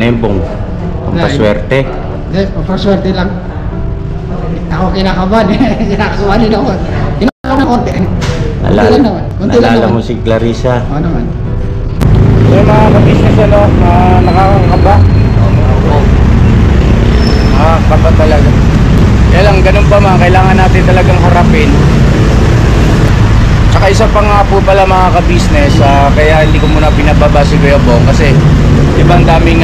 Nembong. Pampaswerte. Hindi, pampaswerte lang. Ako kinakabahan eh. Kinakabahan din ako. Kinakabahan ng konti. Konti lang naman. Konti lang Naalala naman. mo si Clarissa. Oo naman. So mga ka-business nakakakaba. Nakakakaba talaga. Kaya lang, ganun pa man, kailangan natin talagang harapin. Tsaka isa pa nga po pala mga ka-business, kaya hindi ko muna pinababa si Kuya Bong kasi ibang daming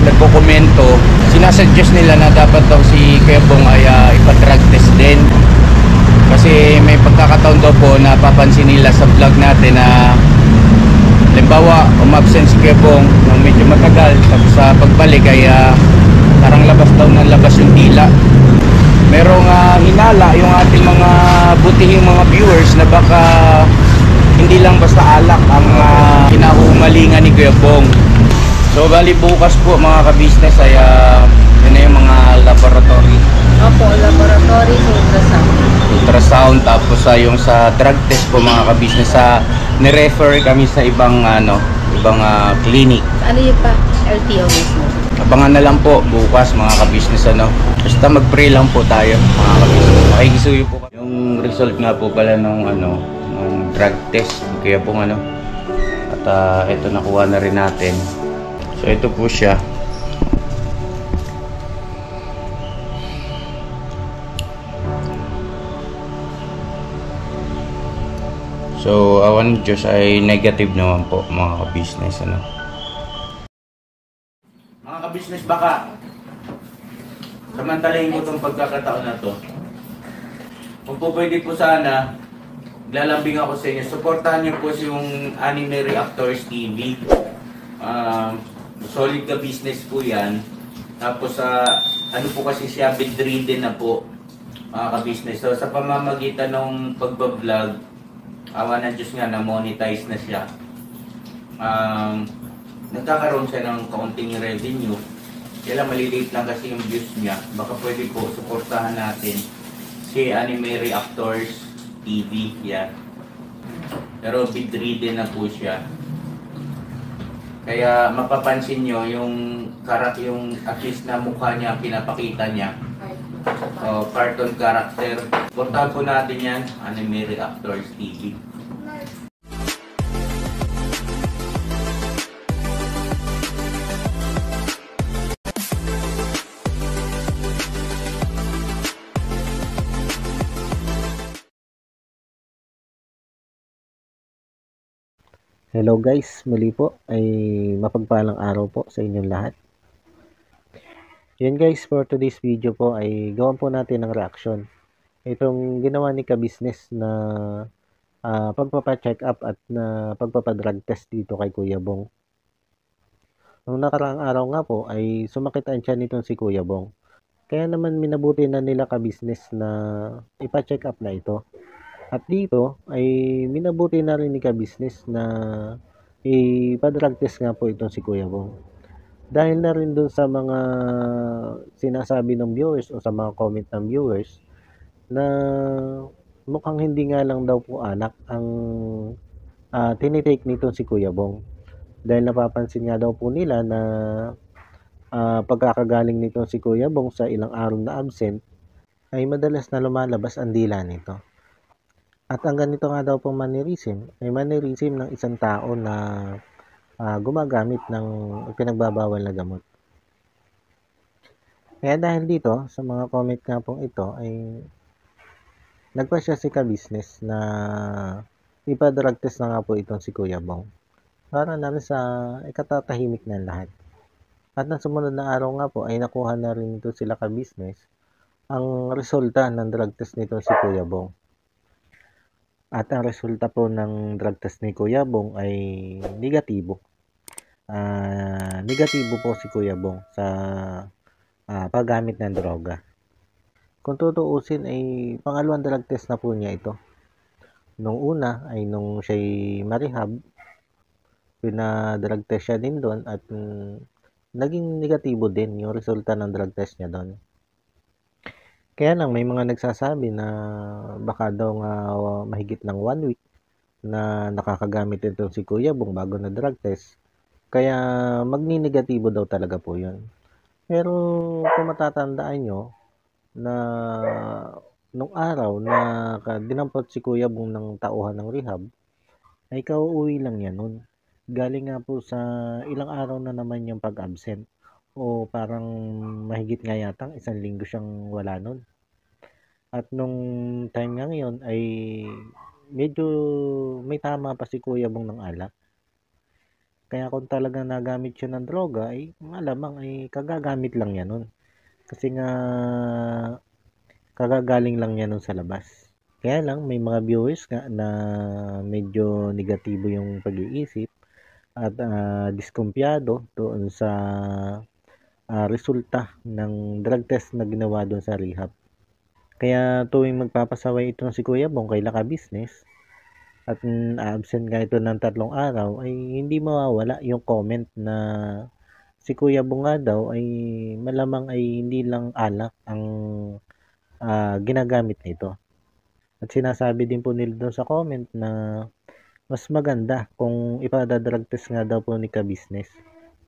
nagko-komento, sinasuggest nila na dapat daw si Kuya Bong ay ipa-drug test din. Kasi may pagkakataon daw po na papansin nila sa vlog natin na halimbawa, umabsent si Kuya Bong ng medyo matagal, tapos sa pagbalik ay parang labas daw ng labas yung dila. Merong hinala yung ating mga butihing mga viewers na baka hindi lang basta alak ang kinahumalingan ni Kuya Bong. So bali bukas po mga ka-business ay yun na yung mga laboratory. Opo, laboratory Ultrasound, tapos yung sa drug test po mga ka-business, ni-refer kami sa ibang ibang clinic. Ano yun pa? LTO mismo. Abangan na lang po bukas mga ka-business Basta mag-pray lang po tayo mga ka-business. Makikisuyo po yung result nga po pala nung nung drug test kaya po at ito nakuha na rin natin. So ito po siya. So awan Diyos ay negative naman po mga ka-business Mga ka-business, baka samantalahin ko itong pagkakataon na to. Kung po pwede po sana, lalambing ako sa inyo. Supportahan niyo po yung Anime Reactors TV. Solid ka business po yan. Tapos ano po kasi siya, bedridden na po mga ka-business. So sa pamamagitan ng pagbablog, awa ng Diyos nga na monetize na siya. Nagkakaroon siya ng kaunting revenue. Kaya maliliit lang kasi yung views niya. Baka pwede po suportahan natin si Anime Reactors TV. Yan. Pero bedridden na po siya. Kaya mapapansin nyo yung at least na mukha niya, pinapakita niya. Cartoon character. Suportahan po natin yan, Anime Reactors TV. Hello guys, muli po ay mapagpalang araw po sa inyong lahat. Yan guys, for today's video po ay gawan po natin ng reaction. Itong ginawa ni ka-business na pagpapa-check up at na pagpapa-drug test dito kay Kuya Bong. Nung nakaraang araw nga po ay sumakit ang tiyan nitong si Kuya Bong. Kaya naman minabuti na nila ka-business na ipa-check up na ito. At dito ay minabuti na rin ni ka-business na ipa-drug test nga po itong si Kuya Bong. Dahil na rin dun sa mga sinasabi ng viewers o sa mga comment ng viewers na mukhang hindi nga lang daw po anak ang tinitake nitong si Kuya Bong. Dahil napapansin nga daw po nila na pagkakagaling nitong si Kuya Bong sa ilang araw na absent ay madalas na lumalabas ang dila nito. At ang ganito nga daw pong mannerism ay mannerism ng isang tao na gumagamit ng pinagbabawal na gamot. Kaya dahil dito, sa mga comment nga pong ito ay nagpasya si ka-business na ipa-drug test na nga po itong si Kuya Bong para namin sa ikatatahimik ng lahat. At nang sumunod na araw nga po ay nakuha na rin ito sila ka-business ang resulta ng drug test nito si Kuya Bong. At ang resulta po ng drug test ni Kuya Bong ay negatibo. Negatibo po si Kuya Bong sa paggamit ng droga. Kung tutuusin ay pangalawang drug test na po niya ito. Nung una ay nung siya'y marehab, pina-drug test siya din doon at naging negatibo din yung resulta ng drug test niya doon. Kaya lang may mga nagsasabi na baka daw nga mahigit ng 1 week na nakakagamit ito si Kuya Bong bago na drug test Kaya magninegatibo daw talaga po yun. Pero kung matatandaan nyo na nung araw na dinampot si Kuya Bong ng tauhan ng rehab, ay kauuwi lang yan nun. Galing nga po sa ilang araw na naman yung pag-absent. O parang mahigit nga yata 1 linggo siyang wala nun. At nung time nga ngayon ay medyo may tama pa si Kuya Bong ng alak. Kaya kung talagang nagamit siya ng droga, ay malamang ay kagagamit lang yan nun. Kasi nga kagagaling lang yan nun sa labas. Kaya lang may mga viewers nga na medyo negatibo yung pag-iisip at diskumpiyado doon sa resulta ng drug test na ginawa doon sa rehab. Kaya tuwing magpapasaway ito si Kuya Bong kay Laka Business at absent nga ito ng 3 araw, ay hindi mawawala yung comment na si Kuya Bong nga daw ay malamang ay hindi lang alak ang ginagamit nito. At sinasabi din po nila doon sa comment na mas maganda kung ipa-drug test nga daw po ni Ka-Business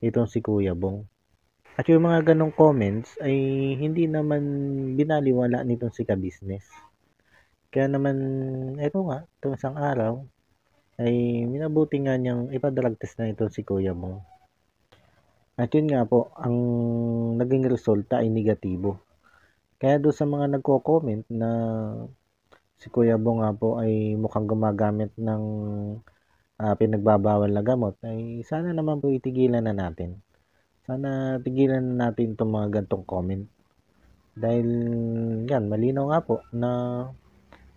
itong si Kuya Bong. At yung mga ganong comments ay hindi naman binaliwala nitong si Ka-Business. Kaya naman, eto nga, itong isang araw, ay minabuti nga niyang ipa-drug test na ito si Kuya Bong. At yun nga po, ang naging resulta ay negatibo. Kaya doon sa mga nagko-comment na si Kuya Bong nga po ay mukhang gumagamit ng pinagbabawal na gamot, ay sana naman po itigilan na natin. Sana tigilan na natin itong mga gantong comment. Dahil yan, malinaw nga po na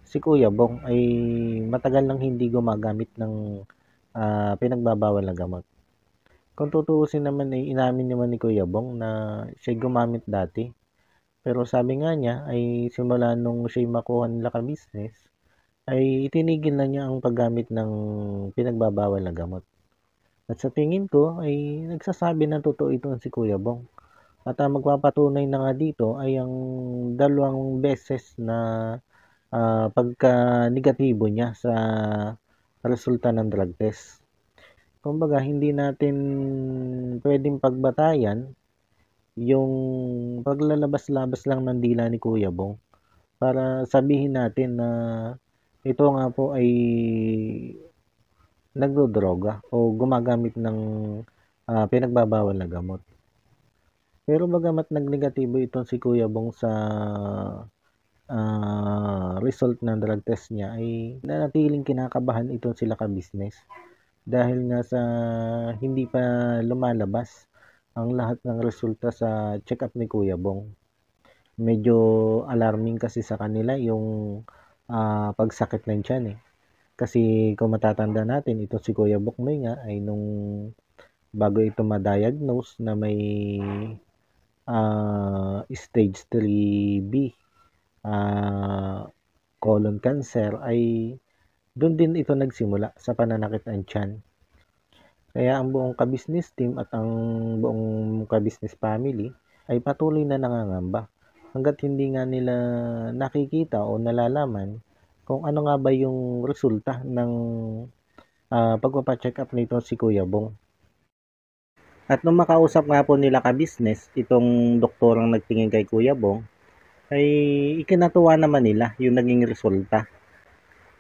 si Kuya Bong ay matagal nang hindi gumagamit ng pinagbabawal na gamot. Kung tutuusin naman ay inamin naman ni Kuya Bong na siya gumamit dati. Pero sabi nga niya ay simula nung siya makuha nila Ka-Business ay itinigil na niya ang paggamit ng pinagbabawal na gamot. At sa tingin ko ay nagsasabi ng totoo ito si Kuya Bong. At ang magpapatunay na nga dito ay ang 2 beses na pagka-negatibo niya sa resulta ng drug test. Kumbaga, hindi natin pwedeng pagbatayan yung paglalabas-labas lang ng dila ni Kuya Bong para sabihin natin na ito nga po ay nagdodroga o gumagamit ng pinagbabawal na gamot. Pero bagamat nagnegatibo itong si Kuya Bong sa result ng drug test niya, ay nanatiling kinakabahan itong sila Ka-Business dahil nga sa hindi pa lumalabas ang lahat ng resulta sa check-up ni Kuya Bong. Medyo alarming kasi sa kanila yung pagsakit ng tiyan eh. Kasi kung matatanda natin, ito si Kuya Boknoy nga ay nung bago ito ma-diagnose na may stage 3B colon cancer, ay doon din ito nagsimula sa pananakit ng tiyan. Kaya ang buong Ka-Business team at ang buong Ka-Business family ay patuloy na nangangamba hanggat hindi nga nila nakikita o nalalaman kung ano nga ba yung resulta ng pagpapacheck up nito si Kuya Bong. At nung makausap nga po nila Ka-Business, itong doktorang nagtingin kay Kuya Bong, ay ikinatuwa naman nila yung naging resulta.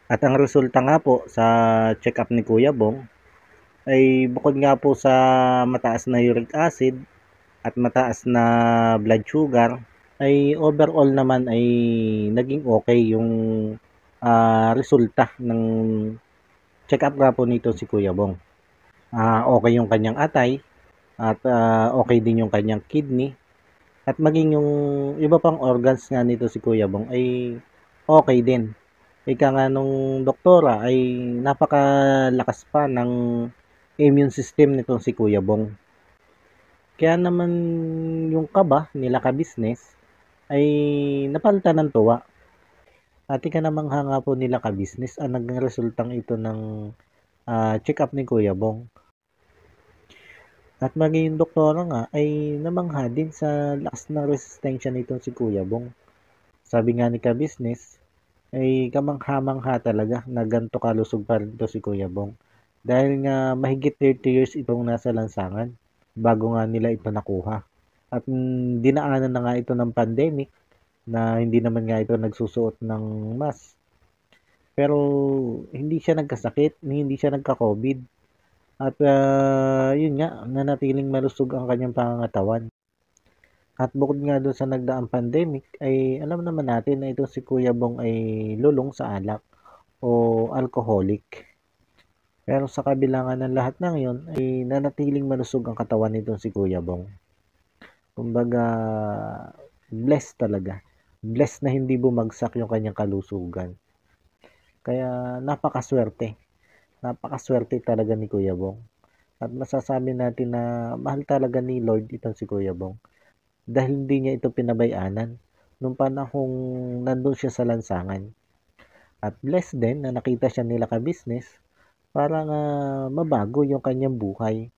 At ang resulta nga po sa check up ni Kuya Bong ay bukod nga po sa mataas na uric acid at mataas na blood sugar, ay overall naman ay naging okay yung resulta ng check-up nga po nito si Kuya Bong. Okay yung kanyang atay at okay din yung kanyang kidney at maging yung iba pang organs nga nito si Kuya Bong ay okay din. Ika nga nung doktora ay napakalakas pa ng immune system nitong si Kuya Bong. Kaya naman yung kaba nila Ka-Business ay napalitan ng tuwa. At ika namang hanga po nila Ka-Business ang naging resultang ito ng check-up ni Kuya Bong. At maging doktora nga ay namangha din sa lakas ng resistensya nito si Kuya Bong. Sabi nga ni Ka-Business ay kamangha-mangha talaga na ganito kalusog pa rin ito si Kuya Bong. Dahil nga mahigit 30 years itong nasa lansangan bago nga nila ito nakuha. At dinaanan na nga ito ng pandemic na hindi naman nga ito nagsusuot ng mask. Pero hindi siya nagkasakit, hindi siya nagka-COVID. At yun nga, nanatiling malusog ang kanyang pangangatawan. At bukod nga doon sa nagdaang pandemic, ay alam naman natin na itong si Kuya Bong ay lulong sa alak o alcoholic. Pero sa kabila nga ng lahat ng yun, ay nanatiling malusog ang katawan nitong si Kuya Bong. Kumbaga, blessed talaga. Blessed na hindi bumagsak yung kanyang kalusugan. Kaya napakaswerte. Napakaswerte talaga ni Kuya Bong. At masasabi natin na mahal talaga ni Lord itong si Kuya Bong. Dahil hindi niya ito pinabayanan nung panahong nandun siya sa lansangan. At blessed din na nakita siya nila ka-business para nga mabago yung kanyang buhay.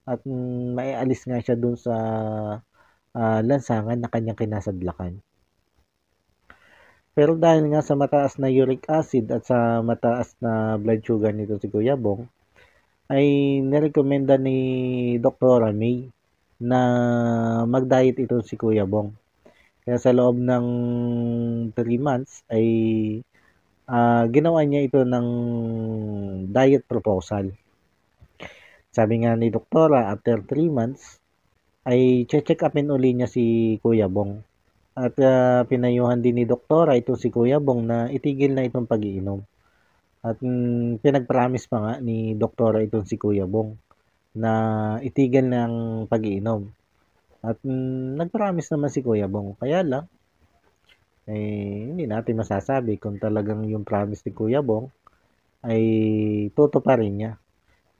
At maialis nga siya dun sa lansangan na kanyang kinasadlakan. Pero dahil nga sa mataas na uric acid at sa mataas na blood sugar nito si Kuya Bong, ay nirekomenda ni Dr. May na mag-diet ito si Kuya Bong. Kaya sa loob ng 3 months ay ginawa niya ito ng diet proposal. Sabi nga ni Doktora, after 3 months ay check upin uli niya si Kuya Bong. At pinayuhan din ni Doktora ito si Kuya Bong na itigil na itong pag-iinom. At pinag-promise pa nga ni Doktora itong si Kuya Bong na itigil ng pag-iinom. At nag-promise naman si Kuya Bong. Kaya lang, hindi natin masasabi kung talagang yung promise ni Kuya Bong ay tutuparin niya.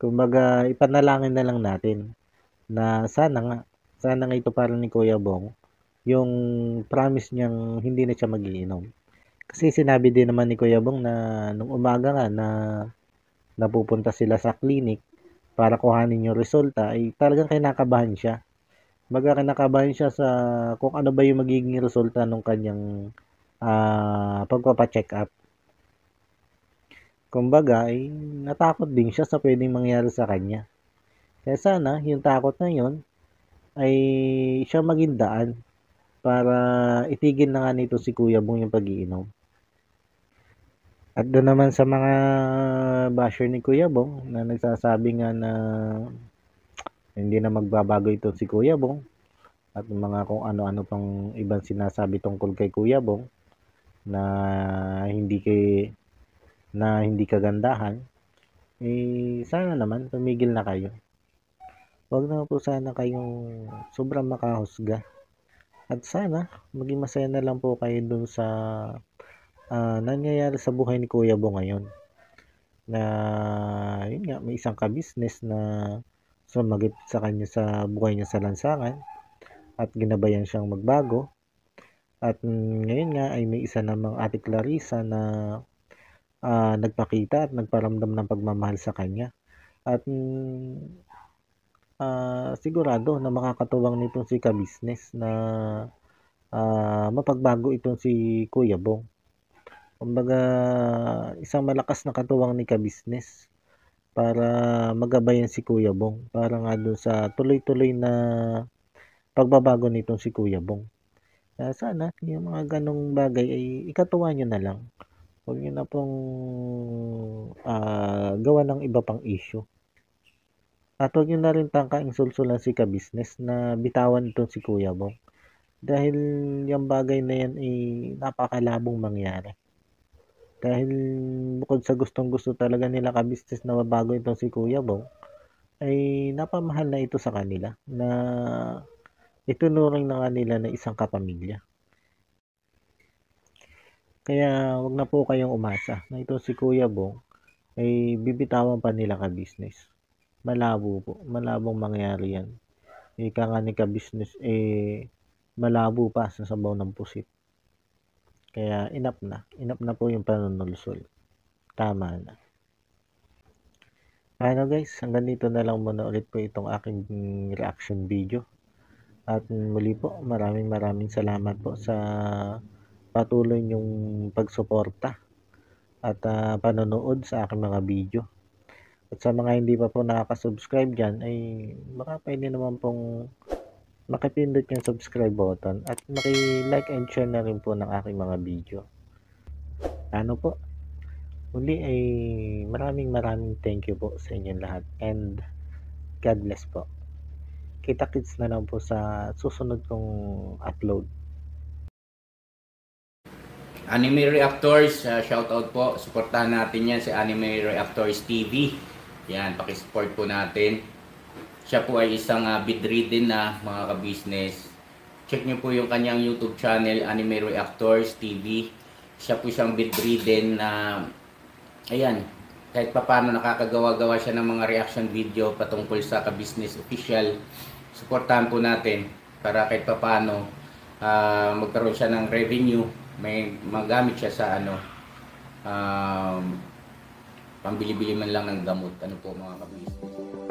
Kumbaga, ipanalangin na lang natin na sana nga ituparin ni Kuya Bong yung promise niyang hindi na siya mag-iinom. Kasi sinabi din naman ni Kuya Bong na nung umaga nga na napupunta sila sa clinic para kuhanin yung resulta, ay talagang kinakabahan siya. Kinakabahan siya sa kung ano ba yung magiging resulta ng kanyang pagpapacheck up. Kumbaga, ay natakot din siya sa pwedeng mangyari sa kanya. Kaya sana, yung takot na yun, ay siya maging daan para itigil na nga nito si Kuya Bong yung pag-iinom. At doon naman sa mga basher ni Kuya Bong na nagsasabi nga na hindi na magbabago ito si Kuya Bong at mga kung ano-ano pang ibang sinasabi tungkol kay Kuya Bong na hindi kagandahan, sana naman tumigil na kayo. Huwag na po sana kayong sobrang makahusga. At sana maging masaya na lang po kayo dun sa nangyayari sa buhay ni Kuya Bong ngayon. Na yun nga, may isang ka-business na sumagip sa kanya sa buhay niya sa lansangan at ginabayan siyang magbago. At ngayon nga ay may isa namang Ate Clarissa na nagpakita at nagparamdam ng pagmamahal sa kanya. At sigurado na makakatuwang nitong si ka-business na mapagbago itong si Kuya Bong. Kumbaga, isang malakas na katuwang ni ka-business para magabayan si Kuya Bong. Para nga doon sa tuloy-tuloy na pagbabago nitong si Kuya Bong. Kaya sana, yung mga ganong bagay ay ikatuwa nyo na lang. Huwag nyo na pong gawa ng iba pang issue. At huwag nyo na rin tangkaing sulsulan si ka-business na bitawan itong si Kuya Bong. Dahil yung bagay na yan ay napakalabong mangyari. Dahil bukod sa gustong-gusto talaga nila ka-business na mabago itong si Kuya Bong, ay napamahal na ito sa kanila na itunuring na nga nila na isang kapamilya. Kaya wag na po kayong umasa na itong si Kuya Bong ay bibitawan pa nila ka-business. Malabo po, malabong mangyari yan. Ika nga ni ka-business malabo pa sa sabaw ng pusit. Kaya enough na po yung panunulsol. Tama na. Ano guys, hanggang dito na lang muna ulit po itong aking reaction video. At muli po, maraming salamat po sa patuloy niyong pagsuporta at panonood sa aking mga video. At sa mga hindi pa po nakaka-subscribe dyan, ay baka pwede naman pong makipindot yung subscribe button at maki-like and share na rin po ng aking mga video. Ano po? Muli ay maraming thank you po sa inyong lahat and God bless po. Kita-kits na lang po sa susunod kong upload. Anime Reactors, shoutout po. Suportahan natin yan si Anime Reactors TV. Yan, pakisupport po natin. Siya po ay isang bedridden na mga ka-business. Check nyo po yung kanyang YouTube channel, Anime Reactors TV. Siya po siyang bedridden na, ayan, kahit paano nakakagawa-gawa siya ng mga reaction video patungkol sa ka-business official. Suportahan po natin para kahit paano magkaroon siya ng revenue. May magamit siya sa pambili-bili man lang ng gamot. Ano po mga ka-business.